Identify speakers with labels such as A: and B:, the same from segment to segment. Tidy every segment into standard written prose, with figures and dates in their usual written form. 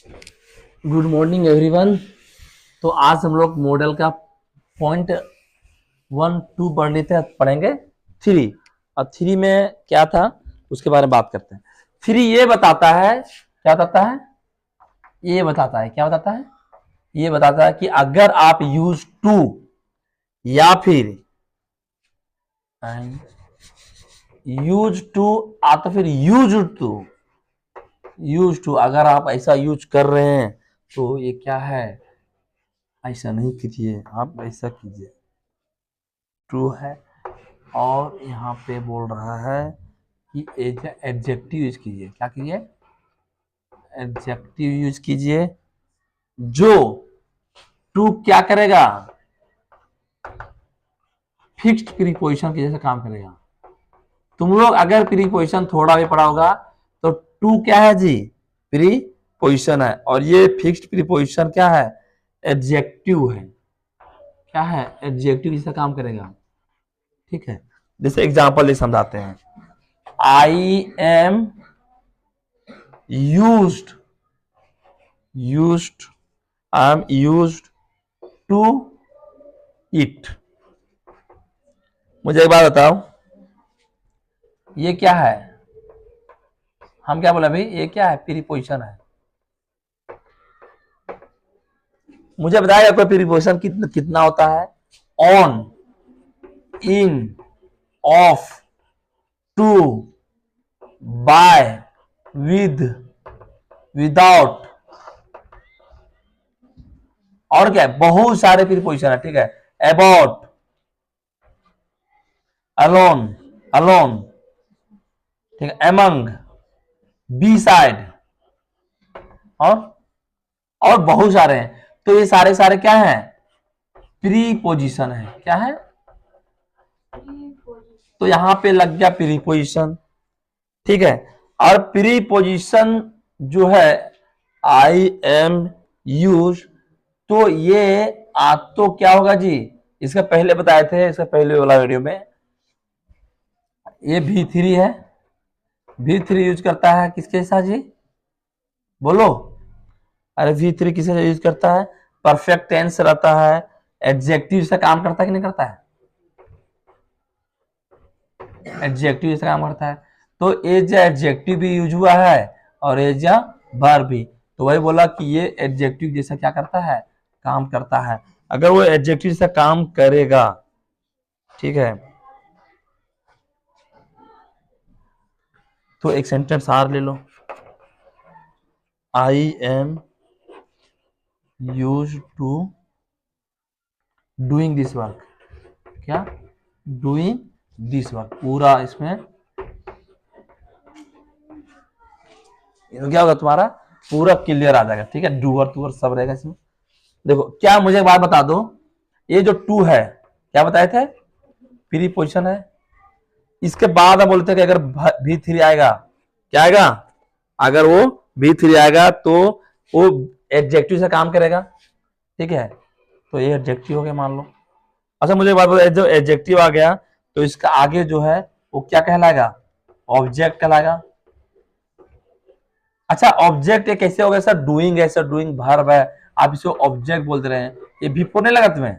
A: Good morning everyone. तो आज हम लोग मॉडल का पॉइंट 1 2 पढ़ेंगे 3। और 3 में क्या था उसके बारे में बात करते हैं। 3 ये बताता है, क्या बताता है, ये बताता है, क्या बताता है, ये बताता है कि अगर आप यूज टू या फिर यूज टू तो फिर यूज टू अगर आप ऐसा यूज कर रहे हैं तो ये क्या है, ऐसा नहीं कीजिए, आप ऐसा कीजिए, ट्रू है। और यहाँ पे बोल रहा है कि एडजेक्टिव यूज कीजिए, क्या कीजिए, एडजेक्टिव यूज कीजिए जो टू क्या करेगा, फिक्स्ड प्रीपोजिशन के जैसे काम करेगा। तुम लोग अगर प्रीपोजिशन थोड़ा भी पढ़ा होगा तो टू क्या है जी, प्रीपोजिशन है, और ये फिक्स्ड प्रीपोजिशन क्या है, एडजेक्टिव है। क्या है, एडजेक्टिव जैसा काम करेगा। ठीक है, जैसे एग्जांपल समझाते हैं। I am used I am used to it. मुझे एक बात बताओ, ये क्या है, हम क्या बोला भाई, ये क्या है, प्रीपोजिशन है। मुझे बताइए कोई प्रीपोजिशन कितना होता है, on, in, of, to, by, with, without, और क्या है, बहुत सारे प्रीपोजिशन है। ठीक है, अबाउट, अलोन, अलोन, ठीक है, एमंग, बी साइड, और बहुत सारे हैं। तो ये सारे सारे क्या हैं, प्रीपोजिशन है। क्या है, तो यहां पे लग गया प्रीपोजिशन। ठीक है, और प्रीपोजिशन जो है आई एम यूज, तो ये तो क्या होगा जी, इसका पहले बताए थे, इसका पहले वाला वीडियो में, ये V3 है। V3 यूज करता है किसके साथ जी, बोलो, अरे V3 किसके साथ यूज करता है, परफेक्ट टेंस रहता है, एडजेक्टिव से काम करता है कि नहीं करता है, एडजेक्टिव से काम करता है। तो एज एडजेक्टिव भी यूज हुआ है और एज वर्ब भी, तो वही बोला कि ये एडजेक्टिव जैसा क्या करता है, काम करता है। अगर वो एडजेक्टिव से काम करेगा, ठीक है, तो एक सेंटेंस आर ले लो, I am use to doing this work. क्या, डूइंग दिस वर्क, पूरा इसमें क्या होगा, तुम्हारा पूरा क्लियर आ जाएगा। ठीक है, डूअर टूअर सब रहेगा इसमें। देखो क्या, मुझे एक बात बता दो, ये जो टू है क्या बताए थे, प्रीपोजिशन है। इसके बाद हम बोलते हैं कि अगर V3 आएगा, क्या आएगा, अगर वो V3 आएगा तो वो एडजेक्टिव से काम करेगा। ठीक है, तो ये एडजेक्टिव हो गया मान लो। अच्छा मुझे एक बात बताओ, जो एडजेक्टिव आ गया तो इसका आगे जो है वो क्या कहलाएगा, ऑब्जेक्ट कहलाएगा। अच्छा ऑब्जेक्ट ये कैसे हो गया सर, डूइंग है सर, डूइंग वर्ब है, आप इसे ऑब्जेक्ट बोलते रहे, ये V4 नहीं लगा तुम्हें।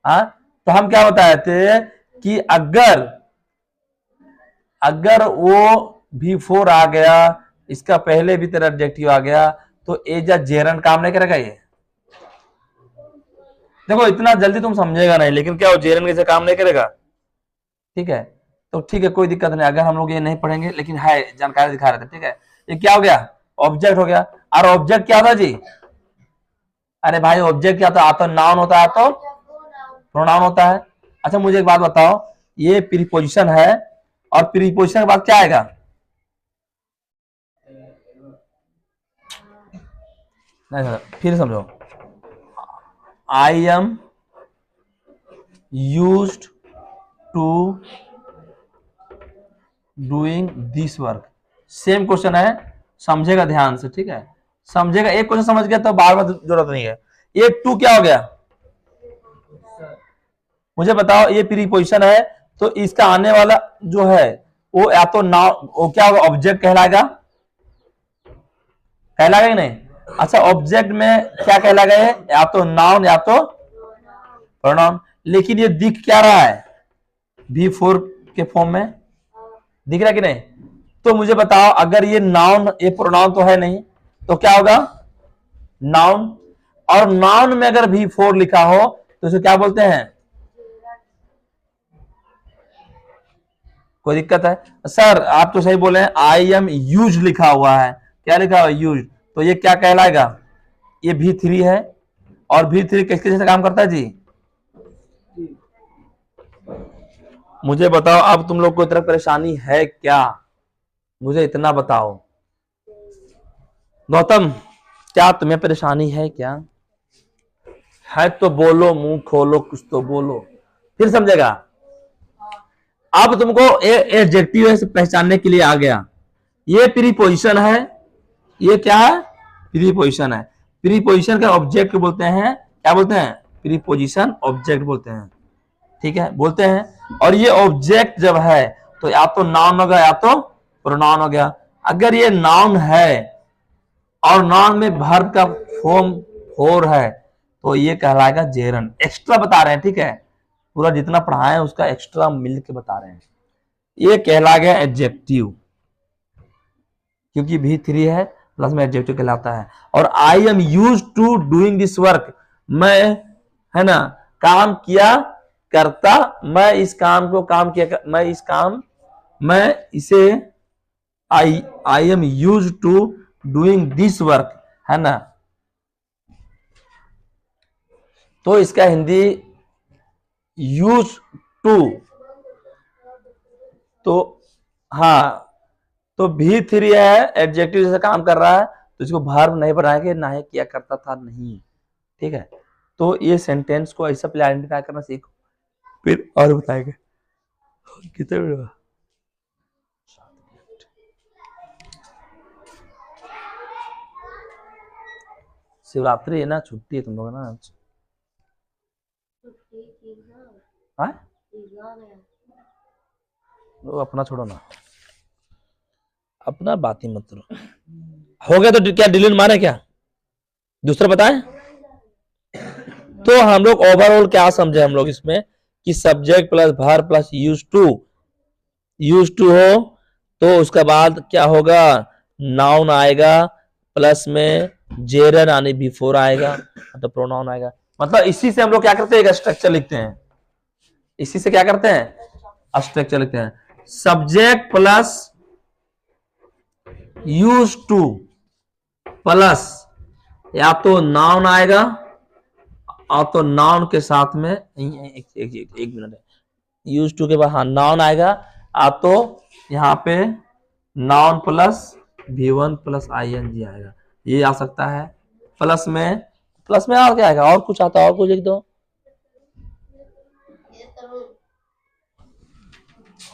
A: हाँ, तो हम क्या बताए थे कि अगर अगर वो V4 आ गया, इसका पहले भी तेरा एडजेक्टिव आ गया, तो एज अ जेरन काम नहीं करेगा ये। देखो इतना जल्दी तुम समझेगा नहीं, लेकिन क्या वो जेरन कैसे काम नहीं करेगा। ठीक है, तो ठीक है कोई दिक्कत नहीं, अगर हम लोग ये नहीं पढ़ेंगे, लेकिन है जानकारी दिखा रहे थे। ठीक है, ये क्या हो गया, ऑब्जेक्ट हो गया। और ऑब्जेक्ट क्या था जी, अरे भाई ऑब्जेक्ट क्या था, तो नाउन होता है, तो प्रोनाउन होता है। अच्छा मुझे एक बात बताओ, ये प्रीपोजिशन है और प्रीपोजिशन के बाद क्या आएगा, नहीं फिर समझो, I am used to doing this work. Same question है, समझेगा ध्यान से। ठीक है, समझेगा, एक क्वेश्चन समझ गया तो बार बार जरूरत नहीं है। ये टू क्या हो गया, मुझे बताओ, ये प्रीपोजिशन है तो इसका आने वाला जो है वो या तो नाउन, वो क्या होगा, ऑब्जेक्ट कहलाएगा, कहलाएगा कि नहीं, अच्छा, ऑब्जेक्ट में क्या कहलाएगा? या तो नाउन या तो प्रोनाउन। लेकिन ये दिख क्या रहा है V4 के फॉर्म में? दिख रहा है कि नहीं? तो मुझे बताओ, अगर ये नाउन, ये प्रोनाउन तो है नहीं, तो क्या होगा? नाउन। और नाउन में अगर V4 लिखा हो तो इसे क्या बोलते हैं? कोई दिक्कत है? सर आप तो सही बोले हैं, आई एम यूज लिखा हुआ है। क्या लिखा हुआ है? यूज। तो ये क्या कहलाएगा? ये V3 है। और V3 किसके जैसे काम करता है जी? मुझे बताओ, अब तुम लोग को इतना परेशानी है क्या? मुझे इतना बताओ गौतम, क्या तुम्हें परेशानी है क्या? है तो बोलो, मुंह खोलो, कुछ तो बोलो, फिर समझेगा। अब तुमको एडजेक्टिव से पहचानने के लिए आ गया। ये प्रीपोजिशन है। ये क्या है? प्रीपोजिशन है। प्रीपोजिशन का ऑब्जेक्ट बोलते हैं, क्या बोलते हैं? प्रीपोजिशन ऑब्जेक्ट बोलते हैं। ठीक है, बोलते हैं। और ये ऑब्जेक्ट जब है तो या तो नाउन हो गया या तो प्रोनाउन हो गया। अगर ये नाउन है और नाउन में वर्ब का फॉर्म फोर है तो ये कहलाएगा जेरन। एक्स्ट्रा बता रहे हैं, ठीक है, पूरा जितना पढ़ाए हैं उसका एक्स्ट्रा मिल के बता रहे हैं। ये कहला गया एडजेक्टिव, क्योंकि V3 है प्लस में एडजेक्टिव कहलाता है। और I am use to doing this work, मैं, है ना, काम किया करता, मैं इस काम को काम किया, मैं इसे, I am use to doing this work, है ना। तो इसका हिंदी यूज टू, तो हाँ, तो V3 है, एडजेक्टिव जैसे काम कर रहा है, तो इसको वर्ब नहीं बनाएंगे, ना ही किया करता था, नहीं। ठीक है, तो ये सेंटेंस को ऐसा पहले आइडेंटिफाई करना सीखो, फिर और बताएंगे। कितने मिनट? शिवरात्रि है ना, छुट्टी है तुम लोग ना आज? हाँ? वो अपना छोड़ो ना, अपना बात ही मत करो। हो गया तो क्या डिलीट मारे क्या? दूसरा बताएं। तो हम लोग ओवरऑल क्या समझे हम लोग इसमें कि subject plus verb plus use to हो तो उसके बाद क्या होगा? नाउन आएगा, प्लस में जेरन आने बिफोर आएगा, तो प्रोनाउन आएगा। मतलब इसी से हम लोग क्या करते हैं? एक स्ट्रक्चर लिखते हैं। इसी से क्या करते हैं? स्ट्रक्चर लिखते हैं। Subject plus use two plus या तो नाउन आएगा, और तो नाउन के साथ में एक मिनट है, यूज टू के बाद हाँ नाउन आएगा, आप तो यहाँ पे noun plus V1 plus ING आएगा, ये आ सकता है। प्लस में और क्या आएगा? और कुछ आता है? और कुछ लिख दो।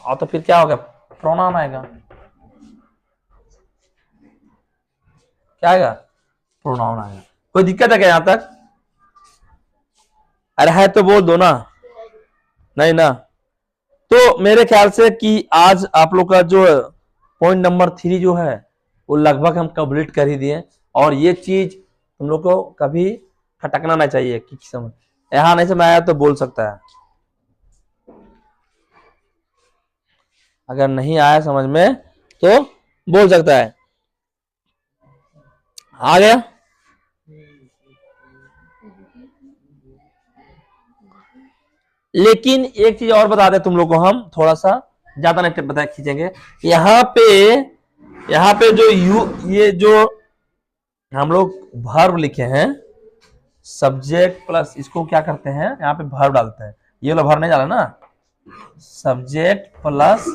A: और तो फिर क्या होगा? प्रोनाउन आएगा। क्या आएगा? प्रोनाउन आएगा। कोई दिक्कत है क्या यहां तक? अरे है तो बोल दो ना। नहीं ना, तो मेरे ख्याल से कि आज आप लोग का जो पॉइंट नंबर 3 जो है वो लगभग हम कंप्लीट कर ही दिए। और ये चीज तुम लोग को कभी खटकना ना चाहिए कि समझ यहां नहीं समझ आया तो बोल सकता है, अगर नहीं आया समझ में तो बोल सकता है। आ गया? लेकिन एक चीज और बता दे तुम लोग को, हम थोड़ा सा ज्यादा नहीं बता खींचेंगे। यहाँ पे जो ये जो हम लोग वर्ब लिखे हैं, सब्जेक्ट प्लस इसको क्या करते हैं? यहाँ पे वर्ब डालते हैं। ये वाला वर्ब नहीं डाला ना, सब्जेक्ट प्लस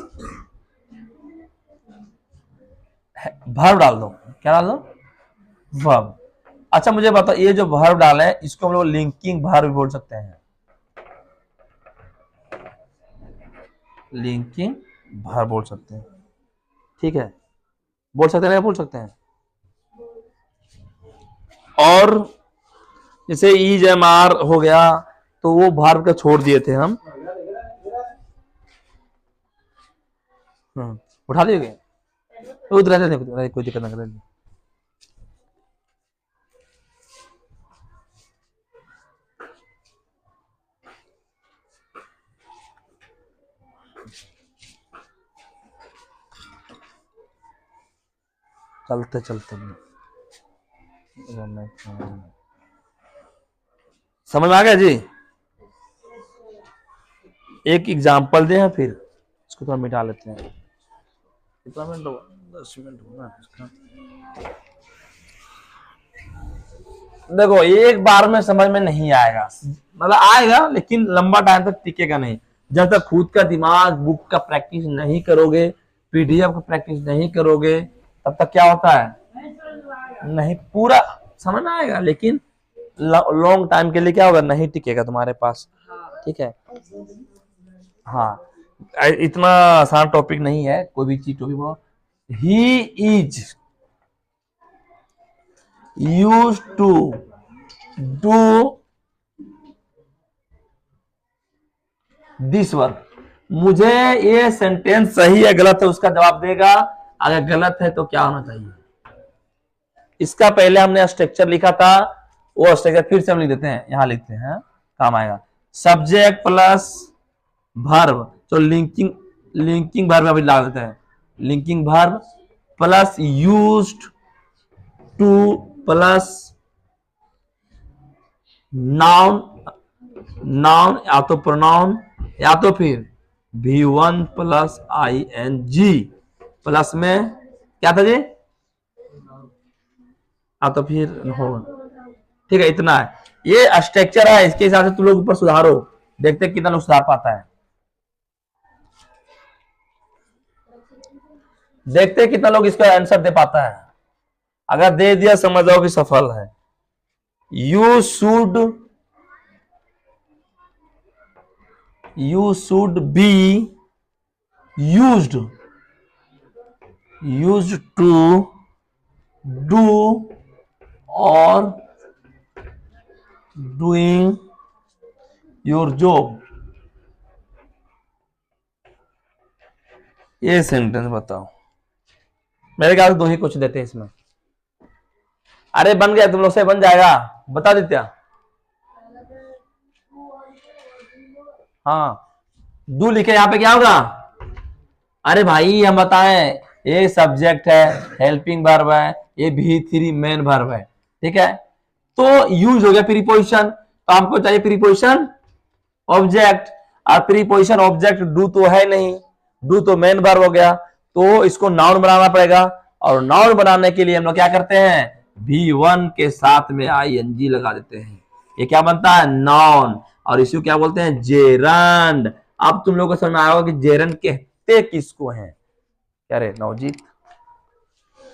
A: वर्ब डाल दो। क्या डाल दो? वर्ब। अच्छा मुझे बताओ, ये जो वर्ब डाले हैं इसको हम लोग लिंकिंग वर्ब बोल सकते हैं। लिंकिंग वर्ब बोल सकते हैं, ठीक है, बोल सकते हैं ना? बोल सकते हैं। और जैसे ईज एम आर हो गया तो वो वर्ब का छोड़ दिए थे हम। उठा दिए, कोई दिक्कत ना करें। चलते चलते समझ में आ गया जी। एक एग्जाम्पल दे, फिर इसको थोड़ा मिटा लेते हैं। कितना मिनट होगा? 10 मिनट होगा इसका। देखो एक बार में समझ में नहीं आएगा, मतलब आएगा लेकिन लंबा टाइम तक टिकेगा नहीं। जब तक खुद का दिमाग बुक का प्रैक्टिस नहीं करोगे, पीडीएफ का प्रैक्टिस नहीं करोगे, तब तक क्या होता है, नहीं पूरा समझ में आएगा, लेकिन लॉन्ग टाइम के लिए क्या होगा, नहीं टिकेगा तुम्हारे पास। ठीक है, हाँ इतना आसान टॉपिक नहीं है, कोई भी चीज टॉपिक बोलो। He is used to do this work. मुझे ये सेंटेंस सही है गलत है उसका जवाब देगा। अगर गलत है तो क्या होना चाहिए, इसका पहले हमने स्ट्रक्चर लिखा था, वो स्ट्रक्चर फिर से हम लिख देते हैं, यहां लिखते हैं, काम आएगा। सब्जेक्ट प्लस वर्ब, तो लिंकिंग वर्ब अभी ला देते हैं, linking verb plus used two plus noun, noun या तो प्रोनाउन या तो फिर V1 प्लस ING प्लस में क्या था जी, या तो फिर हो। ठीक है, इतना है, ये स्ट्रक्चर है, इसके हिसाब से तुम लोग ऊपर सुधारो, देखते हैं कितना लोग सुधार पाता है, देखते हैं कितना लोग इसका आंसर दे पाता है। अगर दे दिया समझ जाओ कि सफल है। You should be used to do और डूइंग योर जॉब। ये सेंटेंस बताओ, मेरे ख्याल से 2 ही कुछ देते हैं इसमें। अरे बन गया, तुम लोग से बन जाएगा, बता देते। हाँ डू लिखे, यहाँ पे क्या होगा, अरे भाई हम बताएं, ये सब्जेक्ट है, हेल्पिंग वर्ब है, ये V3 मेन वर्ब है। ठीक है, तो यूज हो गया प्रीपोजिशन, तो हमको चाहिए प्रीपोजिशन ऑब्जेक्ट, और प्रीपोजिशन ऑब्जेक्ट डू तो है नहीं, डू तो मेन वर्ब हो गया, तो इसको नाउन बनाना पड़ेगा, और नाउन बनाने के लिए हम लोग क्या करते हैं, V1 के साथ में ING लगा देते हैं, ये क्या बनता है, नाउन, और इसी को क्या बोलते हैं, जेरंड। अब तुम लोगों को समझ में आएगा कि जेरंड कहते किसको हैं, क्या रे नवजीत।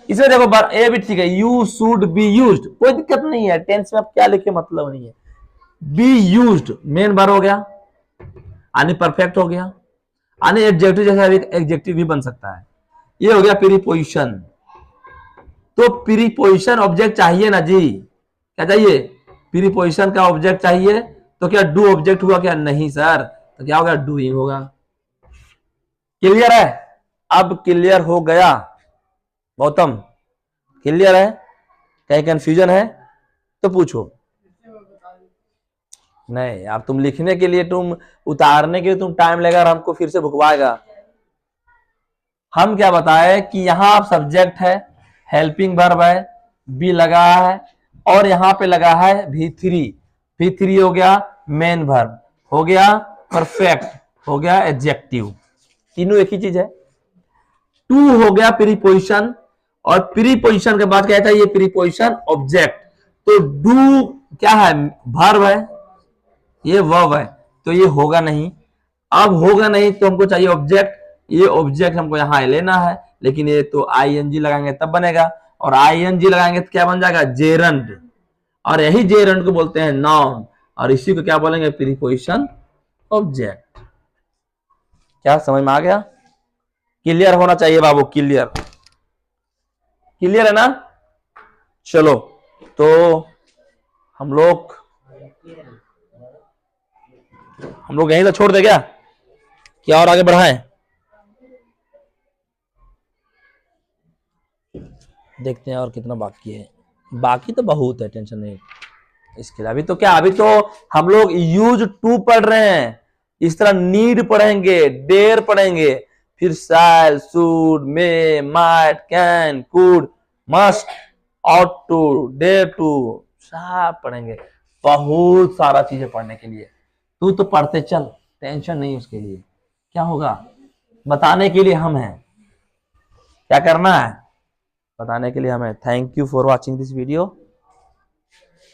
A: इसमें देखो ए भी ठीक है, यू शुड बी यूज्ड, कोई दिक्कत नहीं है, टेंस में आप क्या लिखे मतलब नहीं है। बी यूज्ड मेन वर्ब हो गया, यानी परफेक्ट हो गया, यानी एडजेक्टिव जैसा एडजेक्टिव भी बन सकता है। ये हो गया प्रीपोजिशन, तो प्रीपोजिशन ऑब्जेक्ट चाहिए ना जी, क्या चाहिए, प्रीपोजिशन का ऑब्जेक्ट चाहिए, तो क्या डू ऑब्जेक्ट हुआ क्या, नहीं सर, तो क्या होगा, डूइंग होगा। क्लियर है, अब क्लियर हो गया गौतम, क्लियर है, कहीं कंफ्यूजन है तो पूछो। नहीं, अब तुम लिखने के लिए, तुम उतारने के लिए तुम टाइम लगेगा और हमको फिर से भुगवाएगा। हम क्या बताए कि यहां सब्जेक्ट है, हेल्पिंग वर्ब है, बी लगा है, और यहां पे लगा है V3 हो गया मेन वर्ब, हो गया परफेक्ट, हो गया एडजेक्टिव, तीनों एक ही चीज है। टू हो गया प्रीपोजिशन, और प्रीपोजिशन के बाद क्या था, ये प्रीपोजिशन ऑब्जेक्ट, तो डू क्या है, वर्ब है, ये वर्ब है, तो ये होगा नहीं। अब होगा नहीं तो हमको चाहिए ऑब्जेक्ट, ये ऑब्जेक्ट हमको यहां लेना है, लेकिन ये तो ING लगाएंगे तब बनेगा, और ING लगाएंगे तो क्या बन जाएगा, जेरंड, और यही जेरंड को बोलते हैं नाउन, और इसी को क्या बोलेंगे, प्रीपोजिशन ऑब्जेक्ट। क्या समझ में आ गया, क्लियर होना चाहिए बाबू, क्लियर, क्लियर है ना। चलो तो हम लोग यहीं तो छोड़ दे क्या और आगे बढ़ाएं, देखते हैं और कितना बाकी है, बाकी तो बहुत है, टेंशन नहीं इसके लिए। अभी तो क्या, अभी तो हम लोग यूज टू पढ़ रहे हैं, इस तरह नीड पढ़ेंगे, डेयर पढ़ेंगे, फिर shall, should, may, might, can, could, must, ought to, dare to, सब पढ़ेंगे। बहुत सारा चीजें पढ़ने के लिए। तू तो पढ़ते चल, टेंशन नहीं उसके लिए। क्या होगा, बताने के लिए हम हैं। क्या करना है, बताने के लिए हमें। Thank you for watching this video.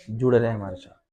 A: जुड़े रहे हमारे साथ।